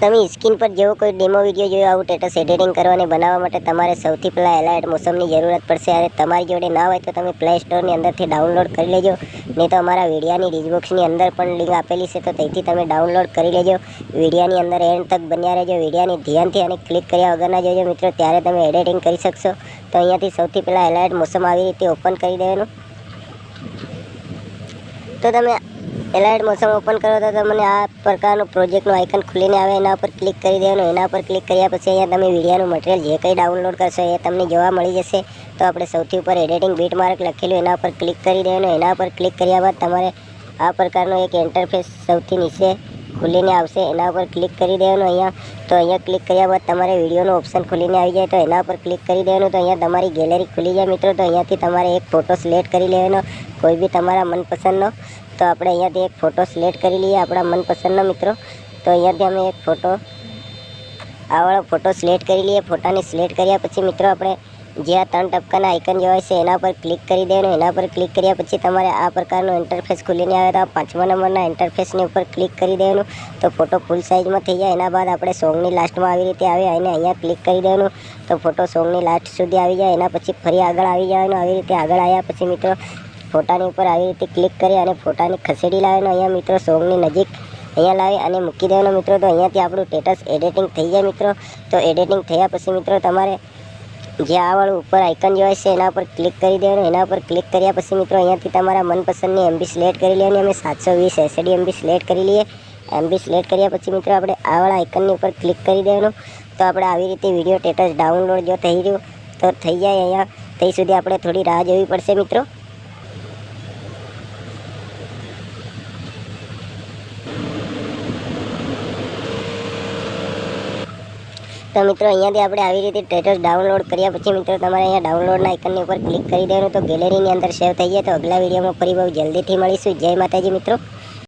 તમે સ્ક્રીન પર જેવો કોઈ ડેમો વિડીયો જોયો આવું સ્ટેટસ એડિટિંગ કરવા અને બનાવવા માટે તમારે સૌથી પહેલાં એલાઇટ મોશનની જરૂરત પડશે અને તમારી જોડે ના હોય તો તમે પ્લે સ્ટોરની અંદરથી ડાઉનલોડ કરી લેજો, નહીં તો અમારા વિડીયાની ડિસ્ક્રિપ્શનની અંદર પણ લિંક આપેલી છે તો ત્યાંથી તમે ડાઉનલોડ કરી લેજો। વિડીયાની અંદર એન્ડ તક બન્યા રહેજો, વિડીયાની ધ્યાનથી અને ક્લિક કર્યા વગરના જોજો મિત્રો, ત્યારે તમે એડિટિંગ કરી શકશો। તો અહીંયાથી સૌથી પહેલાં એલાઇટ મોશન આવી રીતે ઓપન કરી દેવાનું। તો તમે એલાઇટ મોશન ઓપન કરો તો તમને આ પ્રકારનું પ્રોજેક્ટનું આઇકન ખુલીને આવે, એના પર ક્લિક કરી દેવાનું। એના પર ક્લિક કર્યા પછી અહીંયા તમે વિડીયોનું મટીરિયલ જે કંઈ ડાઉનલોડ કરશો એ તમને જોવા મળી જશે। તો આપણે સૌથી ઉપર એડિટિંગ બીટ માર્ક લખેલું એના પર ક્લિક કરી દેવાનું। એના પર ક્લિક કર્યા બાદ તમારે આ પ્રકારનો એક ઇન્ટરફેસ સૌથી નીચે ખુલીને આવશે, એના પર ક્લિક કરી દેવાનું અહીંયા। તો અહીંયા ક્લિક કર્યા બાદ તમારે વિડીયોનો ઓપ્શન ખુલીને આવી જાય તો એના પર ક્લિક કરી દેવાનું। તો અહીંયા તમારી ગેલેરી ખુલી જાય મિત્રો। તો અહીંયાથી તમારે એક ફોટો સિલેક્ટ કરી લેવાનો, કોઈ બી તમારા મનપસંદનો। તો આપણે અહીંયાથી એક ફોટો સિલેક્ટ કરી લઈએ આપણા મનપસંદનો મિત્રો। તો અહીંયાથી અમે એક ફોટો આ વાળો ફોટો સિલેક્ટ કરી લઈએ। ફોટાને સિલેક્ટ કર્યા પછી મિત્રો આપણે જે આ 3 ટપકાના આઇકન જોવાય છે એના પર ક્લિક કરી દેવાનું। એના પર ક્લિક કર્યા પછી તમારે આ પ્રકારનો ઇન્ટરફેસ ખુલીને આવે તો આ 5મા નંબરના ઇન્ટરફેસની ઉપર ક્લિક કરી દેવાનું। તો ફોટો ફૂલ સાઇઝમાં થઈ જાય। એના બાદ આપણે સોંગની લાસ્ટમાં આવી રીતે આવે અને અહીંયા ક્લિક કરી દેવાનું। તો ફોટો સોંગની લાસ્ટ સુધી આવી જાય, એના પછી ફરી આગળ આવી જવાનું। આવી રીતે આગળ આવ્યા પછી મિત્રો ફોટાની ઉપર આવી રીતે ક્લિક કરી અને ફોટાને ખસેડી લાવવાનો અહીંયા મિત્રો સોંગની નજીક અહીંયા લાવી અને મૂકી દેવાનો મિત્રો। તો અહીંયાથી આપણું સ્ટેટસ એડિટિંગ થઈ જાય મિત્રો। તો એડિટિંગ થયા પછી મિત્રો તમારે જે આ વાળું ઉપર આઇકન જોવાય છે એના પર ક્લિક કરી દેવાનું। એના પર ક્લિક કર્યા પછી મિત્રો અહીંયાથી તમારા મનપસંદની MB સિલેક્ટ કરી લેવાની। અમે 720 SD MB સિલેક્ટ કરી લઈએ। MB સિલેક્ટ કર્યા પછી મિત્રો આપણે આ વાળા આઇકનની ઉપર ક્લિક કરી દેવાનું। તો આપણે આવી રીતે વિડીયો સ્ટેટસ ડાઉનલોડ જો થઈ રહ્યું તો થઈ જાય અહીંયા, ત્યાં સુધી આપણે થોડી રાહ જોવી પડશે મિત્રો। તો મિત્રો અહીંયાથી આપણે આવી રીતે સ્ટેટસ ડાઉનલોડ કર્યા પછી મિત્રો તમારે અહીંયા ડાઉનલોડના આઇકનની ઉપર ક્લિક કરી દેવાનું। તો ગેલેરીની અંદર સેવ થઈ જાય। તો અગલા વિડીયોમાં ફરી બહુ જલ્દીથી મળીશું। જય માતાજી મિત્રો।